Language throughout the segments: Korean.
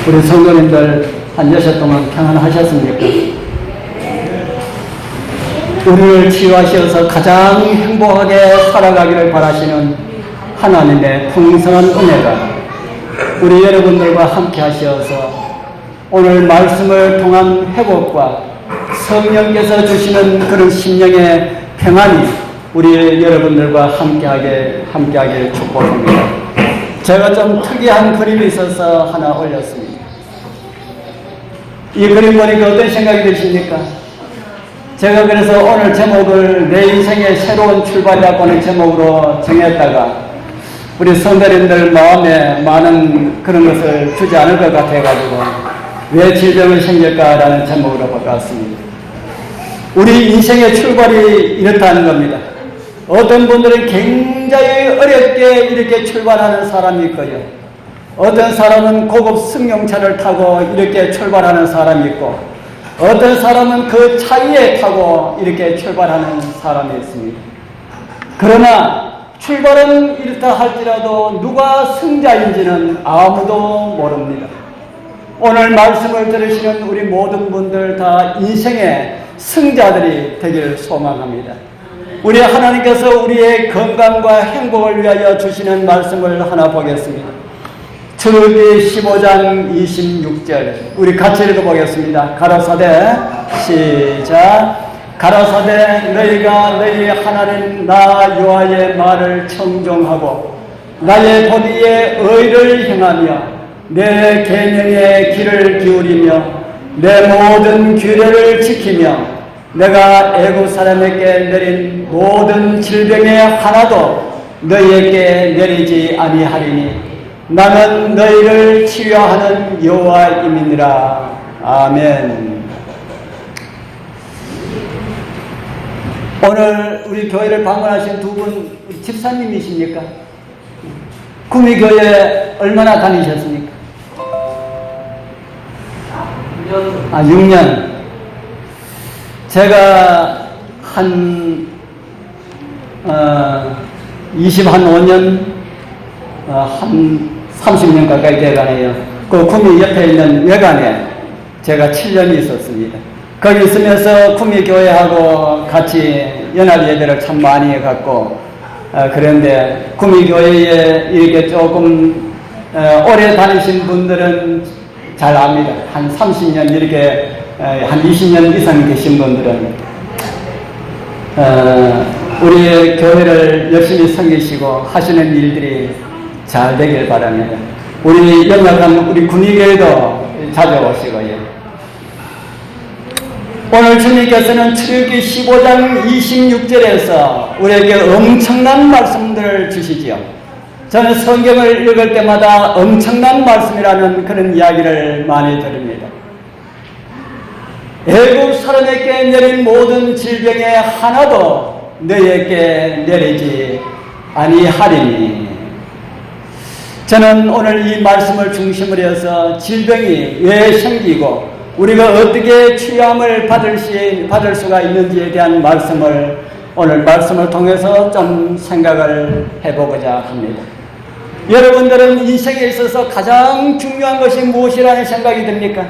우리 성도님들 한 6시 동안 평안하셨습니까? 우리를 치유하셔서 가장 행복하게 살아가기를 바라시는 하나님의 풍성한 은혜가 우리 여러분들과 함께 하셔서 오늘 말씀을 통한 회복과 성령께서 주시는 그런 심령의 평안이 우리 여러분들과 함께하길 축복합니다. 제가 좀 특이한 그림이 있어서 하나 올렸습니다. 이 그림 보니까 어떤 생각이 드십니까? 제가 그래서 오늘 제목을 내 인생의 새로운 출발이라고 하는 제목으로 정했다가 우리 성도님들 마음에 많은 그런 것을 주지 않을 것 같아가지고 왜 질병이 생길까라는 제목으로 바꿨습니다. 우리 인생의 출발이 이렇다는 겁니다. 어떤 분들은 굉장히 어렵게 이렇게 출발하는 사람이 있고요. 어떤 사람은 고급 승용차를 타고 이렇게 출발하는 사람이 있고 어떤 사람은 그 차위에 타고 이렇게 출발하는 사람이 있습니다. 그러나 출발은 이렇다 할지라도 누가 승자인지는 아무도 모릅니다. 오늘 말씀을 들으시는 우리 모든 분들 다 인생의 승자들이 되기를 소망합니다. 우리 하나님께서 우리의 건강과 행복을 위하여 주시는 말씀을 하나 보겠습니다. 출애굽기 15장 26절 우리 같이 읽어보겠습니다. 가라사대 시작. 가라사대 너희가 너희 하나님 나 여호와의 말을 청종하고 나의 도리의 의를 행하며 내 계명의 귀를 기울이며 내 모든 규례를 지키며 내가 애국 사람에게 내린 모든 질병의 하나도 너희에게 내리지 아니하리니 나는 너희를 치유하는 여호와임이니라. 아멘. 오늘 우리 교회를 방문하신 두 분 집사님이십니까? 구미교회 얼마나 다니셨습니까? 6년. 제가 한 25년 한 30년 가까이 돼가네요. 그 구미 옆에 있는 외관에 제가 7년 있었습니다. 거기 있으면서 구미교회하고 같이 연합 예배를 참 많이 해갖고 그런데 구미교회에 이렇게 조금 오래 다니신 분들은 잘 압니다. 한 30년 이렇게 한 20년 이상 계신 분들은 우리의 교회를 열심히 섬기시고 하시는 일들이 잘 되길 바랍니다. 우리 연락한 우리 군의교회도 자주 오시고요. 오늘 주님께서는 출애굽기 15장 26절에서 우리에게 엄청난 말씀들을 주시지요. 저는 성경을 읽을 때마다 엄청난 말씀이라는 그런 이야기를 많이 들읍니다. 애국 사람에게 내린 모든 질병의 하나도 너희에게 내리지 아니하리니. 저는 오늘 이 말씀을 중심으로 해서 질병이 왜 생기고 우리가 어떻게 치유함을 받을 수가 있는지에 대한 말씀을 오늘 말씀을 통해서 좀 생각을 해보고자 합니다. 여러분들은 인생에 있어서 가장 중요한 것이 무엇이라는 생각이 듭니까?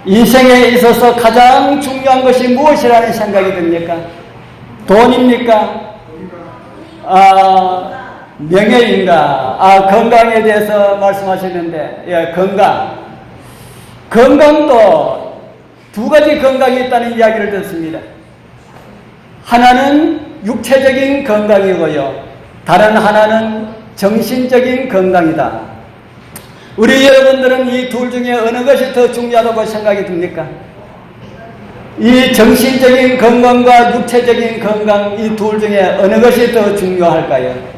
인생에 있어서 가장 중요한 것이 무엇이라는 생각이 듭니까? 돈입니까? 명예인가? 건강에 대해서 말씀하셨는데, 예, 건강도 두 가지 건강이 있다는 이야기를 듣습니다. 하나는 육체적인 건강이고요. 다른 하나는 정신적인 건강이다. 우리 여러분들은 이 둘 중에 어느 것이 더 중요하다고 생각이 듭니까? 이 정신적인 건강과 육체적인 건강 이 둘 중에 어느 것이 더 중요할까요?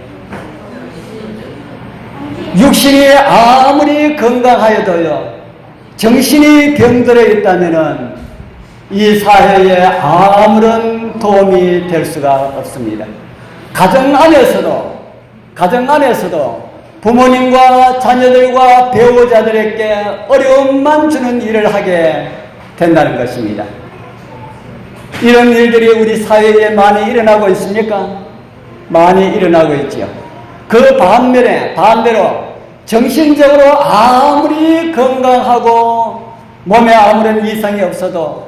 육신이 아무리 건강하여도요, 정신이 병들어 있다면은 이 사회에 아무런 도움이 될 수가 없습니다. 가정 안에서도 부모님과 자녀들과 배우자들에게 어려움만 주는 일을 하게 된다는 것입니다. 이런 일들이 우리 사회에 많이 일어나고 있습니까? 많이 일어나고 있지요. 그 반대로 정신적으로 아무리 건강하고 몸에 아무런 이상이 없어도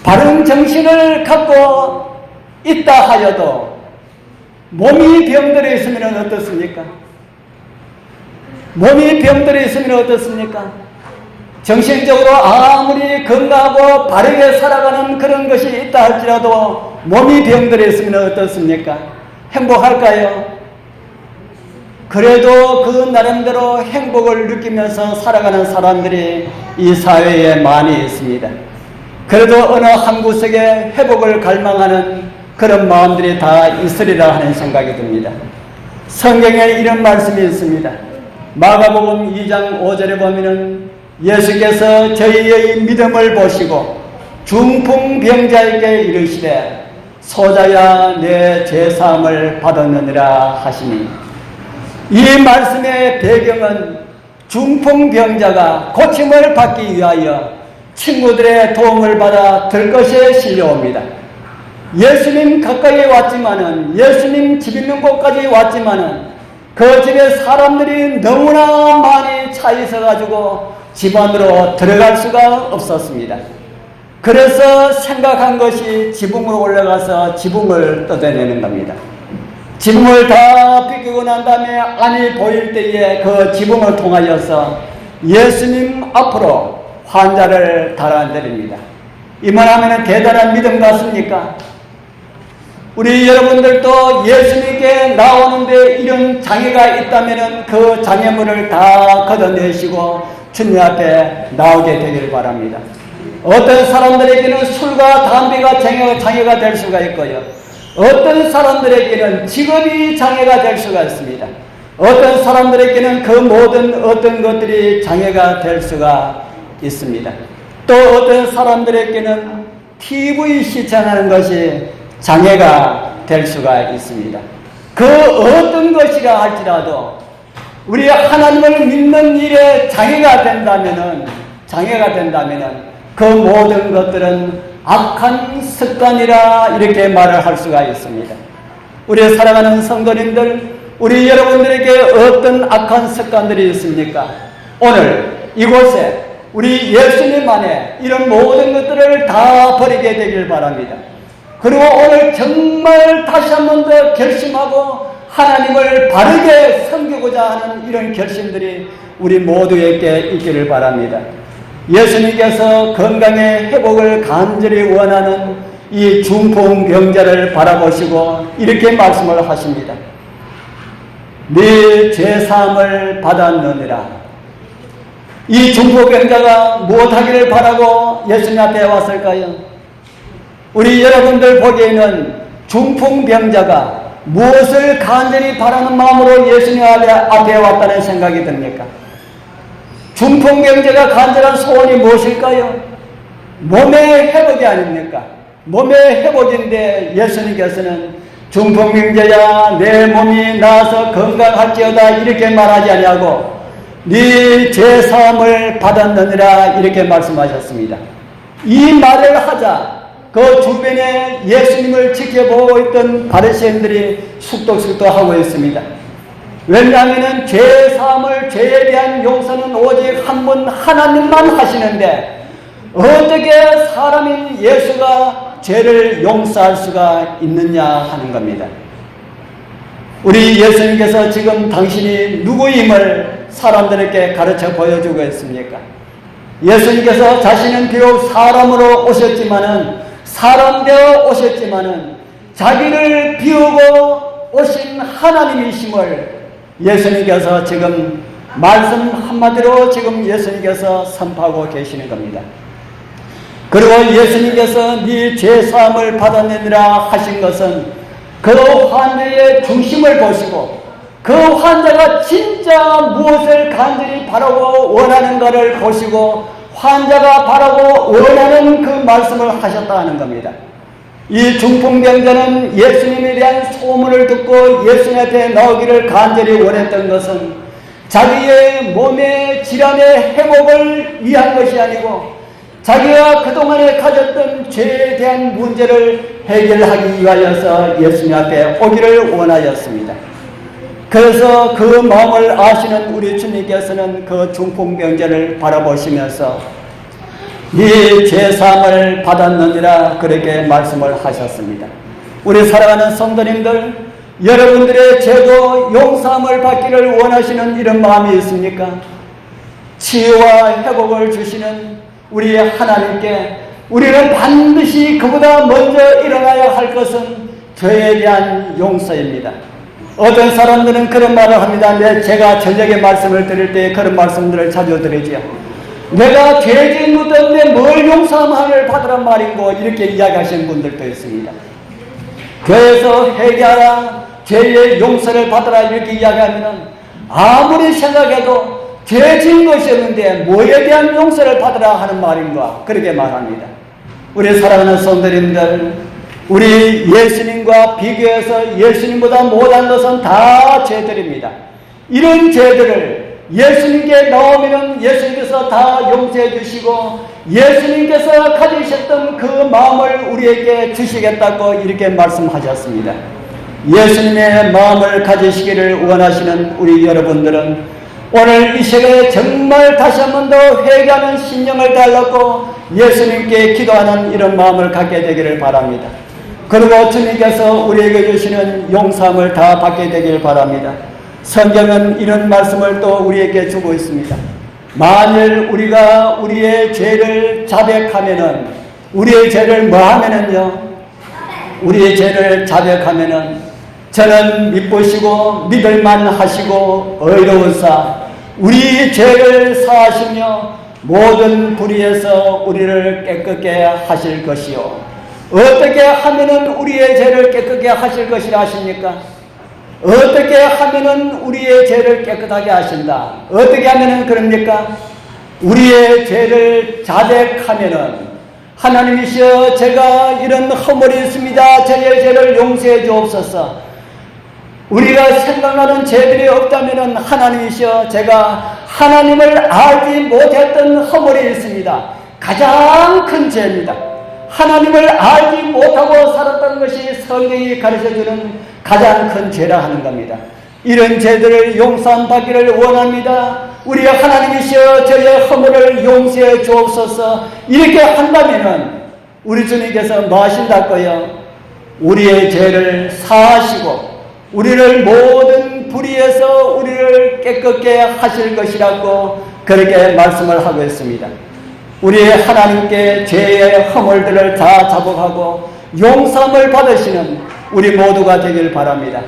바른 정신을 갖고 있다 하여도 몸이 병들어 있으면 어떻습니까? 몸이 병들어 있으면 어떻습니까? 정신적으로 아무리 건강하고 바르게 살아가는 그런 것이 있다 할지라도 몸이 병들어 있으면 어떻습니까? 행복할까요? 그래도 그 나름대로 행복을 느끼면서 살아가는 사람들이 이 사회에 많이 있습니다. 그래도 어느 한 구석에 회복을 갈망하는 그런 마음들이 다 있으리라 하는 생각이 듭니다. 성경에 이런 말씀이 있습니다. 마가복음 2장 5절에 보면은 예수께서 저희의 믿음을 보시고 중풍병자에게 이르시되 소자야 내 죄사함을 받았느니라 하시니, 이 말씀의 배경은 중풍병자가 고침을 받기 위하여 친구들의 도움을 받아 들것에 실려옵니다. 예수님 가까이 왔지만은, 예수님 집 있는 곳까지 왔지만은 그 집에 사람들이 너무나 많이 차 있어가지고 집 안으로 들어갈 수가 없었습니다. 그래서 생각한 것이 지붕으로 올라가서 지붕을 뜯어내는 겁니다. 지붕을 다 비끼고 난 다음에 안이 보일 때에 그 지붕을 통하여서 예수님 앞으로 환자를 달아내립니다. 이만하면 대단한 믿음 같습니까? 우리 여러분들도 예수님께 나오는데 이런 장애가 있다면 그 장애물을 다 걷어내시고 주님 앞에 나오게 되길 바랍니다. 어떤 사람들에게는 술과 담배가 장애가 될 수가 있고요. 어떤 사람들에게는 직업이 장애가 될 수가 있습니다. 어떤 사람들에게는 그 모든 어떤 것들이 장애가 될 수가 있습니다. 또 어떤 사람들에게는 TV 시청하는 것이 장애가 될 수가 있습니다. 그 어떤 것이라 할지라도 우리 하나님을 믿는 일에 장애가 된다면은 그 모든 것들은 악한 습관이라 이렇게 말을 할 수가 있습니다. 우리 사랑하는 성도님들, 우리 여러분들에게 어떤 악한 습관들이 있습니까? 오늘 이곳에 우리 예수님 안에 이런 모든 것들을 다 버리게 되길 바랍니다. 그리고 오늘 정말 다시 한 번 더 결심하고 하나님을 바르게 섬기고자 하는 이런 결심들이 우리 모두에게 있기를 바랍니다. 예수님께서 건강의 회복을 간절히 원하는 이 중풍병자를 바라보시고 이렇게 말씀을 하십니다. 네 죄사함을 받았느니라. 이 중풍병자가 무엇하기를 바라고 예수님 앞에 왔을까요? 우리 여러분들 보기에는 중풍병자가 무엇을 간절히 바라는 마음으로 예수님 앞에 왔다는 생각이 듭니까? 중풍병자가 간절한 소원이 무엇일까요? 몸의 회복이 아닙니까? 몸의 회복인데 예수님께서는 중풍병자야 내 몸이 나아서 건강할지어다 이렇게 말하지 아니하고 네 죄사함을 받았느니라 이렇게 말씀하셨습니다. 이 말을 하자 그 주변에 예수님을 지켜보고 있던 바리새인들이 숙덕숙덕하고 있습니다. 왜냐하면 죄사함을, 죄에 대한 용서는 오직 한 분 하나님만 하시는데 어떻게 사람인 예수가 죄를 용서할 수가 있느냐 하는 겁니다. 우리 예수님께서 지금 당신이 누구임을 사람들에게 가르쳐 보여주고 있습니까? 예수님께서 자신은 비록 사람으로 사람 되어 오셨지만은 자기를 비우고 오신 하나님이심을 예수님께서 지금 말씀 한마디로 지금 예수님께서 선포하고 계시는 겁니다. 그리고 예수님께서 네 죄사함을 받았느니라 하신 것은 그 환자의 중심을 보시고 그 환자가 진짜 무엇을 간절히 바라고 원하는가를 보시고 환자가 바라고 원하는 그 말씀을 하셨다 하는 겁니다. 이 중풍병자는 예수님에 대한 소문을 듣고 예수님 앞에 나오기를 간절히 원했던 것은 자기의 몸의 질환의 회복을 위한 것이 아니고 자기가 그동안에 가졌던 죄에 대한 문제를 해결하기 위하여서 예수님 앞에 오기를 원하였습니다. 그래서 그 마음을 아시는 우리 주님께서는 그 중풍병자를 바라보시면서 네 죄사함을 받았느니라 그렇게 말씀을 하셨습니다. 우리 사랑하는 성도님들, 여러분들의 죄도 용서함을 받기를 원하시는 이런 마음이 있습니까? 치유와 회복을 주시는 우리 하나님께 우리는 반드시 그보다 먼저 일어나야 할 것은 죄에 대한 용서입니다. 어떤 사람들은 그런 말을 합니다. 제가 저녁에 말씀을 드릴 때 그런 말씀들을 자주 드리죠. 내가 죄진 것 때문에 뭘 용서함을 받으란 말인고 이렇게 이야기하시는 분들도 있습니다. 교회에서 회개하라, 죄의 용서를 받으라 이렇게 이야기하면 아무리 생각해도 죄진 것이었는데 뭐에 대한 용서를 받으라 하는 말인가 그렇게 말합니다. 우리 사랑하는 성도님들, 우리 예수님과 비교해서 예수님보다 못한 것은 다 죄들입니다. 이런 죄들을 예수님께 나오면 예수님께서 다 용서해 주시고 예수님께서 가지셨던 그 마음을 우리에게 주시겠다고 이렇게 말씀하셨습니다. 예수님의 마음을 가지시기를 원하시는 우리 여러분들은 오늘 이 시간에 정말 다시 한 번 더 회개하는 심령을 달라고 예수님께 기도하는 이런 마음을 갖게 되기를 바랍니다. 그리고 주님께서 우리에게 주시는 용서함을 다 받게 되길 바랍니다. 성경은 이런 말씀을 또 우리에게 주고 있습니다. 만일 우리가 우리의 죄를 자백하면은, 우리의 죄를 뭐 하면은요? 우리의 죄를 자백하면은 저는 믿으시고 믿을만 하시고 의로우사 우리 죄를 사하시며 모든 불의에서 우리를 깨끗게 하실 것이요. 어떻게 하면은 우리의 죄를 깨끗게 하실 것이라 하십니까? 어떻게 하면은 우리의 죄를 깨끗하게 하신다. 어떻게 하면은 그럽니까? 우리의 죄를 자백하면은 하나님이시여 제가 이런 허물이 있습니다. 저의 죄를 용서해 주옵소서. 우리가 생각나는 죄들이 없다면은 하나님이시여 제가 하나님을 알지 못했던 허물이 있습니다. 가장 큰 죄입니다. 하나님을 알지 못하고 살았다는 것이 성경이 가르쳐주는 가장 큰 죄라 하는 겁니다. 이런 죄들을 용서함 받기를 원합니다. 우리 하나님이시여 저의 허물을 용서해 주옵소서. 이렇게 한다면은 우리 주님께서 뭐 하신다고요? 우리의 죄를 사하시고 우리를 모든 불의에서 우리를 깨끗게 하실 것이라고 그렇게 말씀을 하고 있습니다. 우리 하나님께 죄의 허물들을 다 자복하고 용서함을 받으시는 우리 모두가 되길 바랍니다.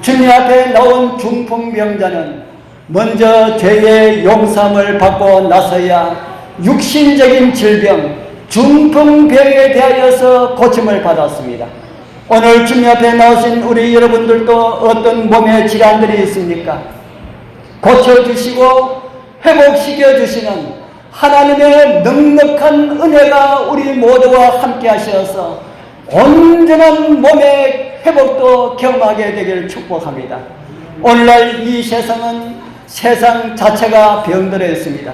주님 앞에 나온 중풍병자는 먼저 죄의 용서함을 받고 나서야 육신적인 질병, 중풍병에 대하여서 고침을 받았습니다. 오늘 주님 앞에 나오신 우리 여러분들도 어떤 몸의 질환들이 있습니까? 고쳐주시고 회복시켜주시는 하나님의 넉넉한 은혜가 우리 모두와 함께 하셔서 온전한 몸의 회복도 경험하게 되기를 축복합니다. 오늘날 이 세상은 세상 자체가 병들어 있습니다.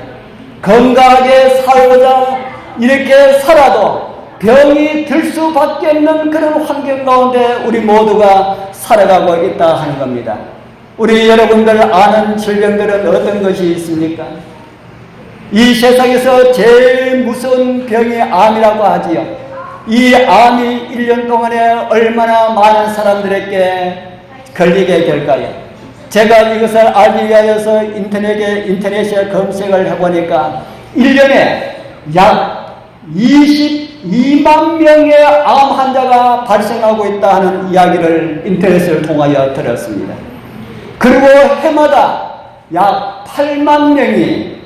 건강하게 살고자 이렇게 살아도 병이 들 수밖에 없는 그런 환경 가운데 우리 모두가 살아가고 있다 하는 겁니다. 우리 여러분들 아는 질병들은 어떤 것이 있습니까? 이 세상에서 제일 무서운 병이 암이라고 하지요. 이 암이 1년 동안에 얼마나 많은 사람들에게 걸리게 될까요? 제가 이것을 알기 위하여서 인터넷에 검색을 해보니까 1년에 약 22만 명의 암 환자가 발생하고 있다 하는 이야기를 인터넷을 통하여 들었습니다. 그리고 해마다 약 8만 명이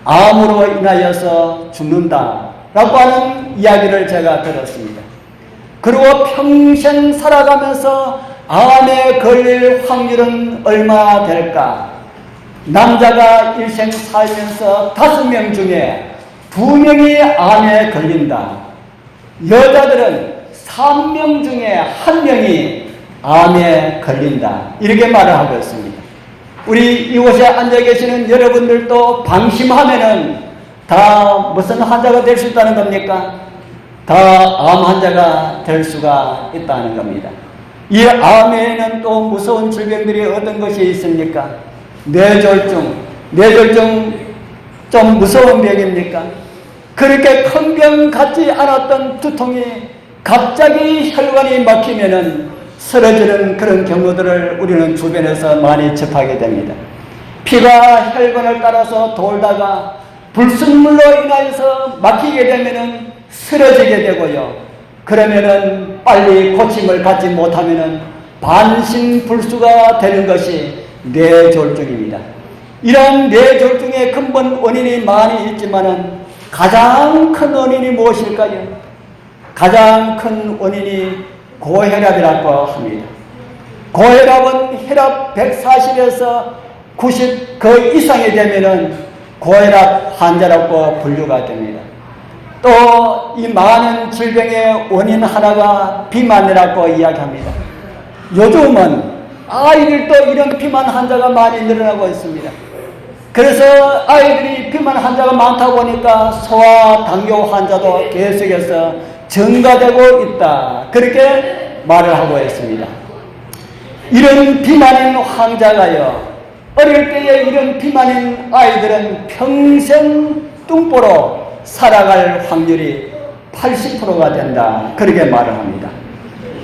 암으로 인하여서 죽는다라고 하는 이야기를 제가 들었습니다. 그리고 평생 살아가면서 암에 걸릴 확률은 얼마나 될까? 남자가 일생 살면서 5명 중에 2명이 암에 걸린다. 여자들은 3명 중에 1명이 암에 걸린다. 이렇게 말을 하고 있습니다. 우리 이곳에 앉아 계시는 여러분들도 방심하면은 다 무슨 환자가 될 수 있다는 겁니까? 다 암 환자가 될 수가 있다는 겁니다. 이 암에는 또 무서운 질병들이 어떤 것이 있습니까? 뇌졸중. 뇌졸중 좀 무서운 병입니까? 그렇게 큰 병 같지 않았던 두통이 갑자기 혈관이 막히면은 쓰러지는 그런 경우들을 우리는 주변에서 많이 접하게 됩니다. 피가 혈관을 따라서 돌다가 불순물로 인하여서 막히게 되면은 쓰러지게 되고요. 그러면은 빨리 고침을 받지 못하면은 반신불수가 되는 것이 뇌졸중입니다. 이런 뇌졸중의 근본 원인이 많이 있지만은 가장 큰 원인이 무엇일까요? 가장 큰 원인이 고혈압이라고 합니다. 고혈압은 혈압 140에서 90 그 이상이 되면은 고혈압 환자라고 분류가 됩니다. 또 이 많은 질병의 원인 하나가 비만이라고 이야기합니다. 요즘은 아이들도 이런 비만 환자가 많이 늘어나고 있습니다. 그래서 아이들이 비만 환자가 많다 보니까 소아당뇨 환자도 계속해서 증가되고 있다. 그렇게 말을 하고 있습니다. 이런 비만인 환자가요, 어릴 때에 이런 비만인 아이들은 평생 뚱보로 살아갈 확률이 80%가 된다. 그렇게 말을 합니다.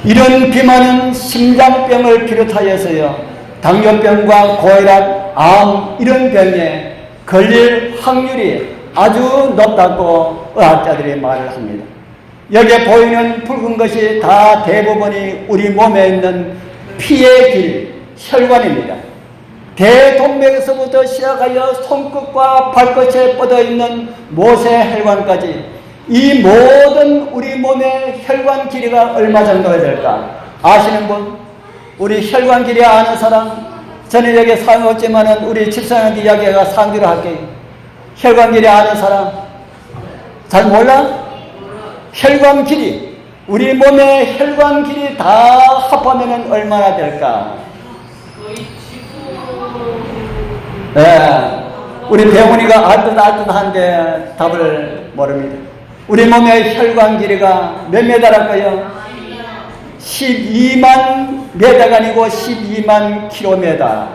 이런 비만은 심장병을 비롯하여서요, 당뇨병과 고혈압, 암 이런 병에 걸릴 확률이 아주 높다고 의학자들이 말을 합니다. 여기에 보이는 붉은 것이 다 대부분이 우리 몸에 있는 피의 길, 혈관입니다. 대동맥에서부터 시작하여 손끝과 발끝에 뻗어있는 모세혈관까지 이 모든 우리 몸의 혈관 길이가 얼마 정도가 될까? 아시는 분? 우리 혈관 길이 아는 사람? 저는 여기 상이 없지만은 우리 집사님한테 이야기가 상기로 할게요. 혈관 길이 아는 사람? 잘 몰라? 혈관 길이. 우리 몸의 혈관 길이 다 합하면은 얼마나 될까? 네. 우리 배우니가 알듯한데 답을 모릅니다. 우리 몸의 혈관 길이가 몇 메다랄까요? 12만 메다가 아니고 12만 킬로메다.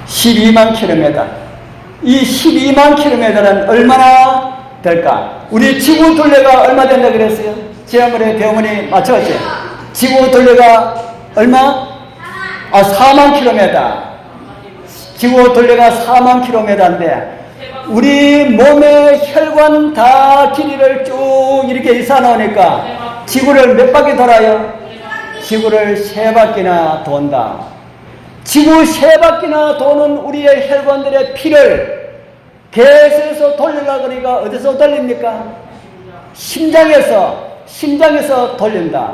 12만 킬로메다. 이 12만 킬로메다는 얼마나 될까? 우리 지구 둘레가 얼마 된다 그랬어요? 지난번에 배우머니 맞췄지? 지구 둘레가 얼마? 4만 킬로메다. 지구 둘레가 4만 킬로메다인데 우리 몸의 혈관 다 길이를 쭉 이렇게 이사놓으니까 지구를 몇 바퀴 돌아요? 지구를 3바퀴나 돈다. 지구 3바퀴나 도는 우리의 혈관들의 피를 계속해서 돌리려고 하니까 어디서 돌립니까? 심장에서 돌린다.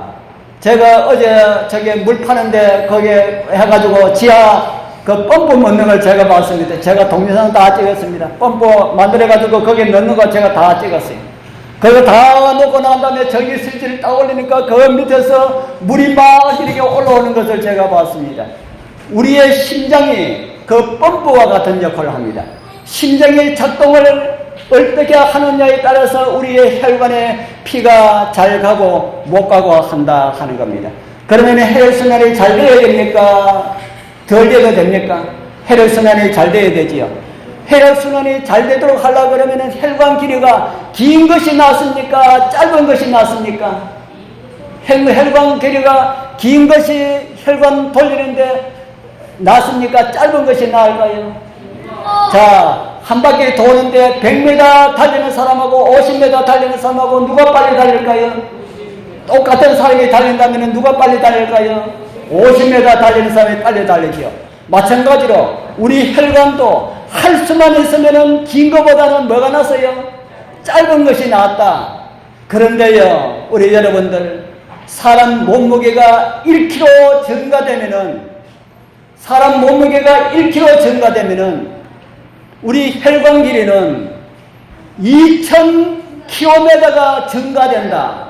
제가 어제 저기 물 파는데 거기에 해가지고 지하 그 펌프 넣는 걸 제가 봤습니다. 제가 동영상 다 찍었습니다. 펌프 만들어가지고 거기에 넣는 거 제가 다 찍었어요. 그거 다 놓고 난 다음에 전기 스위치를 딱 올리니까 그 밑에서 물이 막 이렇게 올라오는 것을 제가 봤습니다. 우리의 심장이 그 펌프와 같은 역할을 합니다. 심장의 작동을 어떻게 하느냐에 따라서 우리의 혈관에 피가 잘 가고 못 가고 한다 하는 겁니다. 그러면 혈액순환이 잘 되어야 됩니까? 덜 되어야 됩니까? 혈액순환이 잘 되어야 되지요. 혈액순환이 잘 되도록 하려고 그러면 혈관 길이가 긴 것이 낫습니까? 짧은 것이 낫습니까? 혈관 길이가 긴 것이 혈관 돌리는데 낫습니까? 짧은 것이 나을까요? 자, 한 바퀴 도는데 100m 달리는 사람하고 50m 달리는 사람하고 누가 빨리 달릴까요? 똑같은 사람이 달린다면 누가 빨리 달릴까요? 50m 달리는 사람이 빨리 달리죠. 마찬가지로 우리 혈관도 할 수만 있으면 긴 것보다는 뭐가 낫어요? 짧은 것이 낫다. 그런데요, 우리 여러분들, 사람 몸무게가 1kg 증가되면은 우리 혈관 길이는 2000km가 증가된다.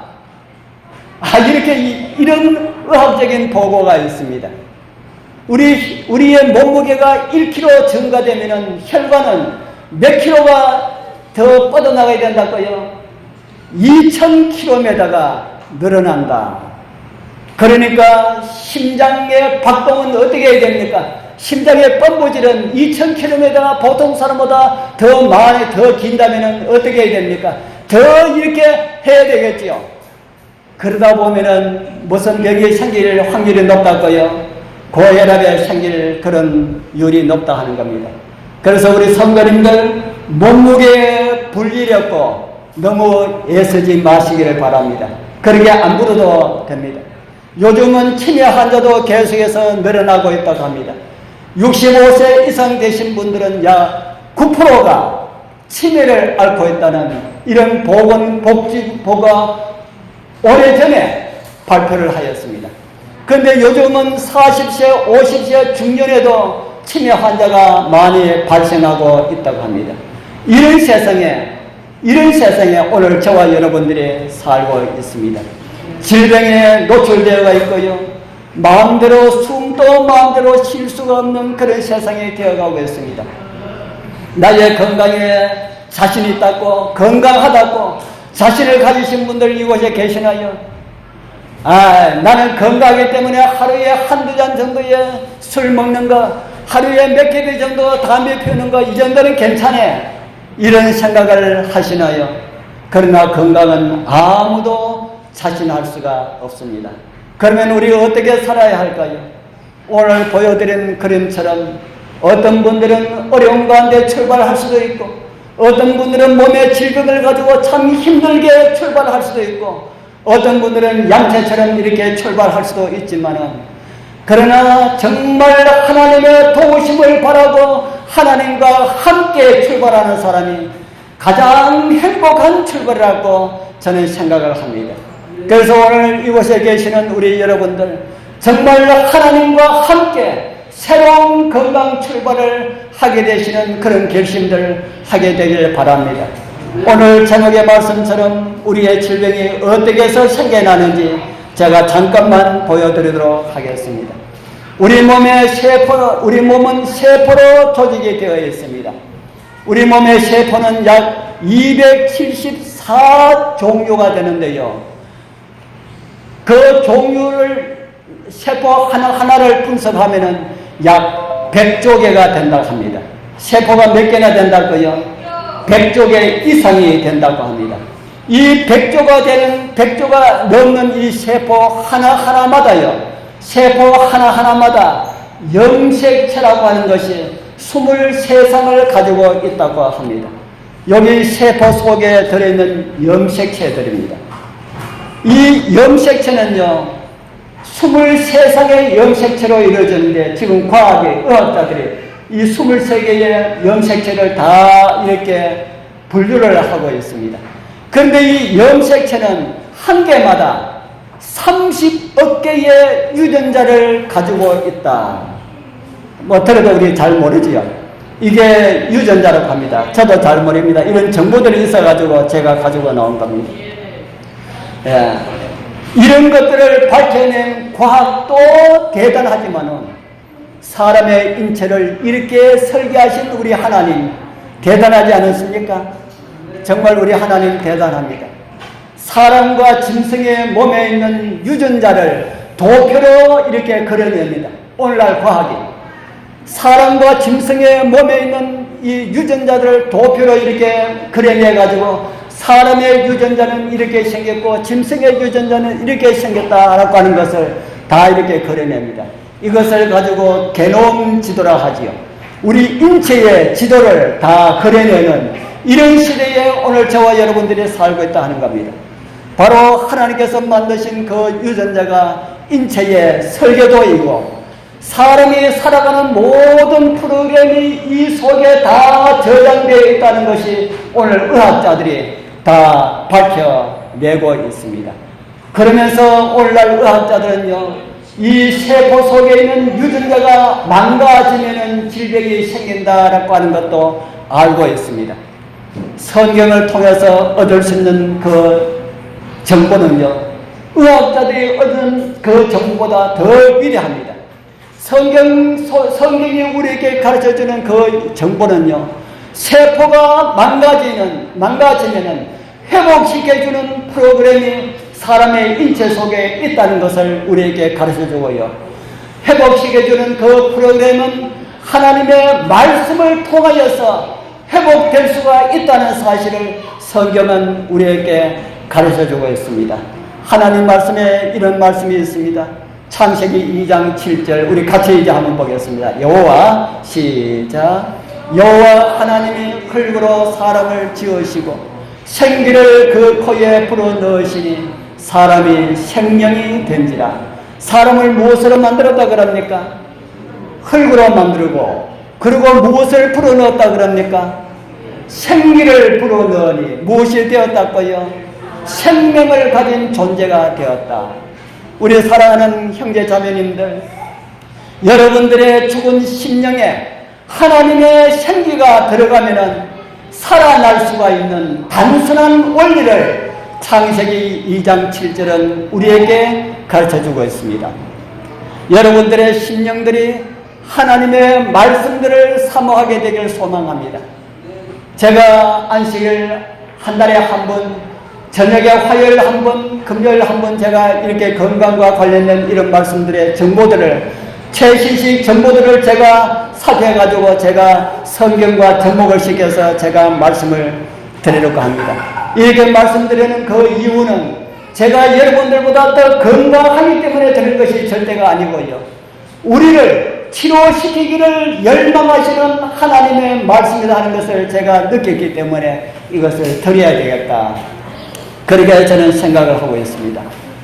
이런 의학적인 보고가 있습니다. 우리의 몸무게가 1kg 증가되면은 혈관은 몇 킬로가 더 뻗어나가야 된다고요? 2000km가 늘어난다. 그러니까 심장의 박동은 어떻게 해야 됩니까? 심장의 펌부질은 2000km가 보통 사람보다 더 많이 더 긴다면 어떻게 해야 됩니까? 더 이렇게 해야 되겠지요. 그러다 보면은 무슨 병이 생길 확률이 높다고요? 고혈압에 생길 그런 율이 높다 하는 겁니다. 그래서 우리 성도님들 몸무게에 불일이 없고 너무 애쓰지 마시기를 바랍니다. 그렇게 안 부르도 됩니다. 요즘은 치매 환자도 계속해서 늘어나고 있다고 합니다. 65세 이상 되신 분들은 약 9%가 치매를 앓고 있다는 이런 보건복지부가 오래전에 발표를 하였습니다. 그런데 요즘은 40세, 50세 중년에도 치매 환자가 많이 발생하고 있다고 합니다. 이런 세상에 오늘 저와 여러분들이 살고 있습니다. 질병에 노출되어 있고요. 마음대로 숨도 마음대로 쉴 수가 없는 그런 세상이 되어가고 있습니다. 나의 건강에 자신이 있다고, 건강하다고 자신을 가지신 분들 이곳에 계시나요? 나는 건강하기 때문에 하루에 한두 잔 정도의 술 먹는 거, 하루에 몇 개비 정도 담배 피우는 거, 이 정도는 괜찮아. 이런 생각을 하시나요? 그러나 건강은 아무도 자신할 수가 없습니다. 그러면 우리가 어떻게 살아야 할까요? 오늘 보여드린 그림처럼 어떤 분들은 어려운 가운데 출발할 수도 있고, 어떤 분들은 몸의 질병을 가지고 참 힘들게 출발할 수도 있고, 어떤 분들은 양채처럼 이렇게 출발할 수도 있지만은, 그러나 정말 하나님의 도우심을 바라고 하나님과 함께 출발하는 사람이 가장 행복한 출발이라고 저는 생각을 합니다. 그래서 오늘 이곳에 계시는 우리 여러분들 정말 하나님과 함께 새로운 건강 출발을 하게 되시는 그런 결심들 하게 되길 바랍니다. 오늘 제목의 말씀처럼 우리의 질병이 어떻게 해서 생겨나는지 제가 잠깐만 보여드리도록 하겠습니다. 우리 몸은 세포로 조직이 되어 있습니다. 우리 몸의 세포는 약 274종류가 되는데요. 그 종류를 세포 하나하나를 분석하면은 약 100조개가 된다고 합니다. 세포가 몇 개나 된다고요? 100조개 이상이 된다고 합니다. 이 100조가 넘는 이 세포 하나하나마다요. 세포 하나하나마다 염색체라고 하는 것이 23상을 가지고 있다고 합니다. 여기 세포 속에 들어있는 염색체들입니다. 이 염색체는요, 23상의 염색체로 이루어졌는데 지금 의학자들이 이 23개의 염색체를 다 이렇게 분류를 하고 있습니다. 그런데 이 염색체는 한 개마다 30억 개의 유전자를 가지고 있다. 들어도 우리 잘 모르지요. 이게 유전자라고 합니다. 저도 잘 모릅니다. 이런 정보들이 있어가지고 제가 가지고 나온 겁니다. 예. 이런 것들을 밝혀낸 과학도 대단하지만은 사람의 인체를 이렇게 설계하신 우리 하나님 대단하지 않습니까? 정말 우리 하나님 대단합니다. 사람과 짐승의 몸에 있는 유전자를 도표로 이렇게 그려냅니다. 오늘날 과학이 사람과 짐승의 몸에 있는 이 유전자들을 도표로 이렇게 그려내가지고 사람의 유전자는 이렇게 생겼고 짐승의 유전자는 이렇게 생겼다라고 하는 것을 다 이렇게 그려냅니다. 이것을 가지고 게놈 지도라 하지요. 우리 인체의 지도를 다 그려내는 이런 시대에 오늘 저와 여러분들이 살고 있다 하는 겁니다. 바로 하나님께서 만드신 그 유전자가 인체의 설계도이고 사람이 살아가는 모든 프로그램이 이 속에 다 저장되어 있다는 것이 오늘 의학자들이 다 밝혀내고 있습니다. 그러면서 오늘날 의학자들은요, 이 세포 속에 있는 유전자가 망가지면은 질병이 생긴다라고 하는 것도 알고 있습니다. 성경을 통해서 얻을 수 있는 그 정보는요, 의학자들이 얻은 그 정보보다 더 위대합니다. 성경이 우리에게 가르쳐주는 그 정보는요, 세포가 망가지면은 회복시켜주는 프로그램이 사람의 인체 속에 있다는 것을 우리에게 가르쳐주고요. 회복시켜주는 그 프로그램은 하나님의 말씀을 통하여서 회복될 수가 있다는 사실을 성경은 우리에게 가르쳐주고 있습니다. 하나님 말씀에 이런 말씀이 있습니다. 창세기 2장 7절 우리 같이 이제 한번 보겠습니다. 여호와 시작. 여호와 하나님이 흙으로 사람을 지으시고 생기를 그 코에 불어넣으시니 사람이 생명이 된지라. 사람을 무엇으로 만들었다 그럽니까? 흙으로 만들고, 그리고 무엇을 불어넣었다 그럽니까? 생기를 불어넣으니 무엇이 되었다고요? 생명을 가진 존재가 되었다. 우리 사랑하는 형제 자매님들, 여러분들의 죽은 심령에 하나님의 생기가 들어가면은 살아날 수가 있는 단순한 원리를 창세기 2장 7절은 우리에게 가르쳐주고 있습니다. 여러분들의 심령들이 하나님의 말씀들을 사모하게 되길 소망합니다. 제가 안식일 한 달에 한 번, 저녁에 화요일 한 번, 금요일 한 번 제가 이렇게 건강과 관련된 이런 말씀들의 정보들을, 최신식 정보들을 제가 삭혀가지고 제가 성경과 접목을 시켜서 제가 말씀을 드리려고 합니다. 이렇게 말씀드리는 그 이유는 제가 여러분들보다 더 건강하기 때문에 드릴 것이 절대가 아니고요. 우리를 치료시키기를 열망하시는 하나님의 말씀이라는 것을 제가 느꼈기 때문에 이것을 드려야 되겠다. 그렇게 저는 생각을 하고 있습니다.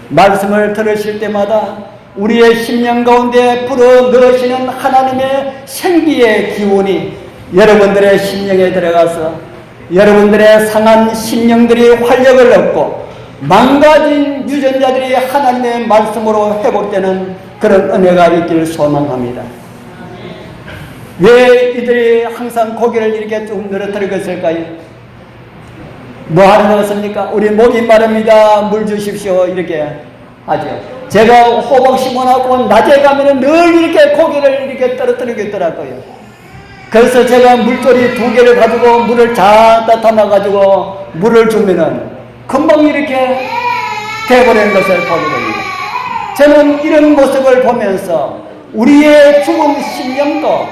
말씀을 들으실 때마다 우리의 심령 가운데 불어넣으시는 하나님의 생기의 기운이 여러분들의 심령에 들어가서 여러분들의 상한 심령들이 활력을 얻고 망가진 유전자들이 하나님의 말씀으로 회복되는 그런 은혜가 있기를 소망합니다. 왜 이들이 항상 고개를 이렇게 쭉 늘어뜨리고 있을까요? 뭐 하는 것입니까? 우리 목이 마릅니다. 물 주십시오. 이렇게 하죠. 제가 호박 심어놓고 낮에 가면은 늘 이렇게 고개를 이렇게 떨어뜨리고 있더라고요. 그래서 제가 물조리 2개를 가지고 물을 잔뜩 담아가지고 물을 주면은 금방 이렇게 돼버리는 것을 보게 됩니다. 저는 이런 모습을 보면서 우리의 죽은 심령도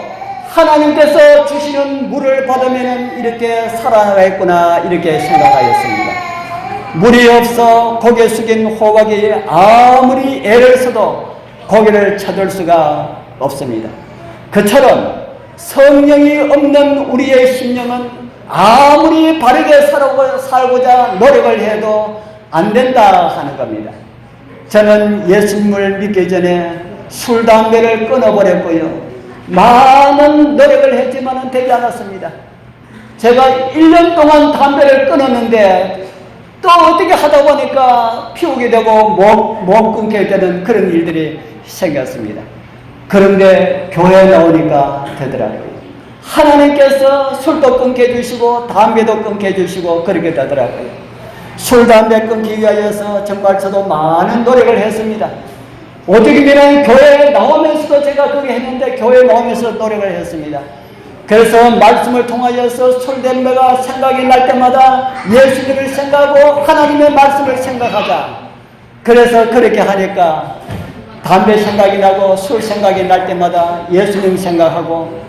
하나님께서 주시는 물을 받으면 이렇게 살아나겠구나 이렇게 생각하였습니다. 물이 없어 고개 숙인 호박이 아무리 애를 써도 고개를 찾을 수가 없습니다. 그처럼 성령이 없는 우리의 심령은 아무리 바르게 살고자 노력을 해도 안 된다 하는 겁니다. 저는 예수님을 믿기 전에 술, 담배를 끊어버렸고요. 많은 노력을 했지만 되지 않았습니다. 제가 1년 동안 담배를 끊었는데 또 어떻게 하다 보니까 피우게 되고 못 끊게 되는 그런 일들이 생겼습니다. 그런데 교회에 나오니까 되더라고요. 하나님께서 술도 끊게 해주시고 담배도 끊게 해주시고 그렇게 되더라고요. 술, 담배 끊기 위하여서 정말 저도 많은 노력을 했습니다. 어떻게 보면 교회에 나오면서도 제가 그렇게 했는데 교회에 나오면서 노력을 했습니다. 그래서 말씀을 통하여서 술, 담배가 생각이 날 때마다 예수님을 생각하고 하나님의 말씀을 생각하자. 그래서 그렇게 하니까 담배 생각이 나고 술 생각이 날 때마다 예수님 생각하고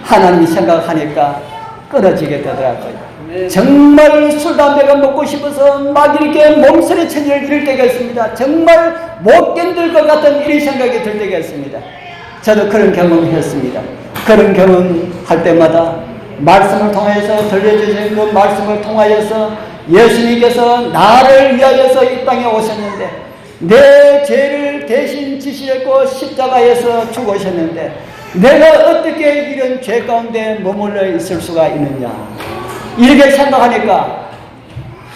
하나님 생각하니까 끊어지게 되더라고요. 정말 술, 담배가 먹고 싶어서 막 이렇게 몸서리쳐질 이럴 때가 있습니다. 정말 못 견딜 것 같은 이런 생각이 들 때가 있습니다. 저도 그런 경험을 했습니다. 그런 경험할 때마다 말씀을 통해서 들려주신 그 말씀을 통하여서 예수님께서 나를 위하여서 이 땅에 오셨는데 내 죄를 대신 지시했고 십자가에서 죽으셨는데 내가 어떻게 이런 죄 가운데 머물러 있을 수가 있느냐 이렇게 생각하니까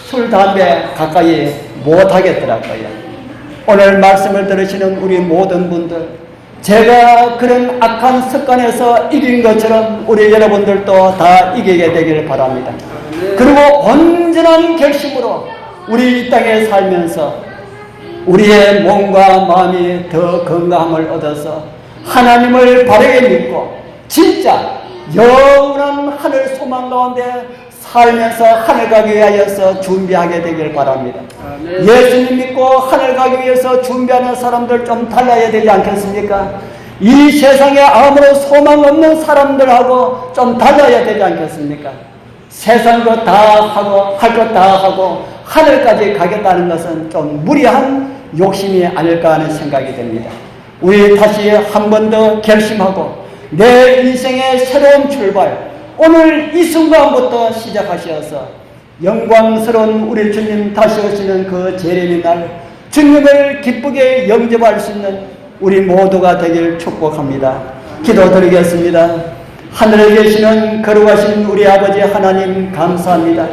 술, 담배 가까이 못하겠더라고요. 오늘 말씀을 들으시는 우리 모든 분들, 제가 그런 악한 습관에서 이긴 것처럼 우리 여러분들도 다 이기게 되기를 바랍니다. 그리고 온전한 결심으로 우리 이 땅에 살면서 우리의 몸과 마음이 더 건강함을 얻어서 하나님을 바르게 믿고 진짜 영원한 하늘 소망 가운데 살면서 하늘 가기 위하여서 준비하게 되길 바랍니다. 예수님 믿고 하늘 가기 위해서 준비하는 사람들 좀 달라야 되지 않겠습니까? 이 세상에 아무런 소망 없는 사람들하고 좀 달라야 되지 않겠습니까? 세상 것 다 하고 할 것 다 하고 하늘까지 가겠다는 것은 좀 무리한 욕심이 아닐까 하는 생각이 듭니다. 우리 다시 한 번 더 결심하고 내 인생의 새로운 출발, 오늘 이 순간부터 시작하셔서 영광스러운 우리 주님 다시 오시는 그 재림의 날 주님을 기쁘게 영접할 수 있는 우리 모두가 되길 축복합니다. 기도드리겠습니다. 하늘에 계시는 거룩하신 우리 아버지 하나님 감사합니다.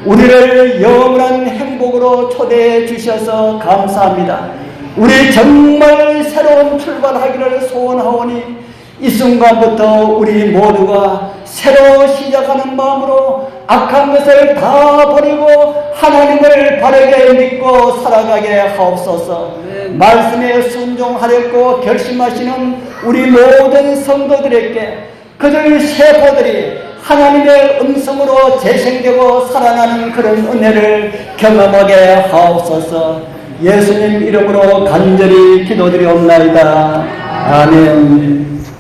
우리를 영원한 행복으로 초대해 주셔서 감사합니다. 우리 정말 새로운 출발하기를 소원하오니 이 순간부터 우리 모두가 새로 시작하는 마음으로 악한 것을 다 버리고 하나님을 바르게 믿고 살아가게 하옵소서. 말씀에 순종하려고 결심하시는 우리 모든 성도들에게 그들 세포들이 하나님의 음성으로 재생되고 살아나는 그런 은혜를 경험하게 하옵소서. 예수님 이름으로 간절히 기도드리옵나이다. 아멘.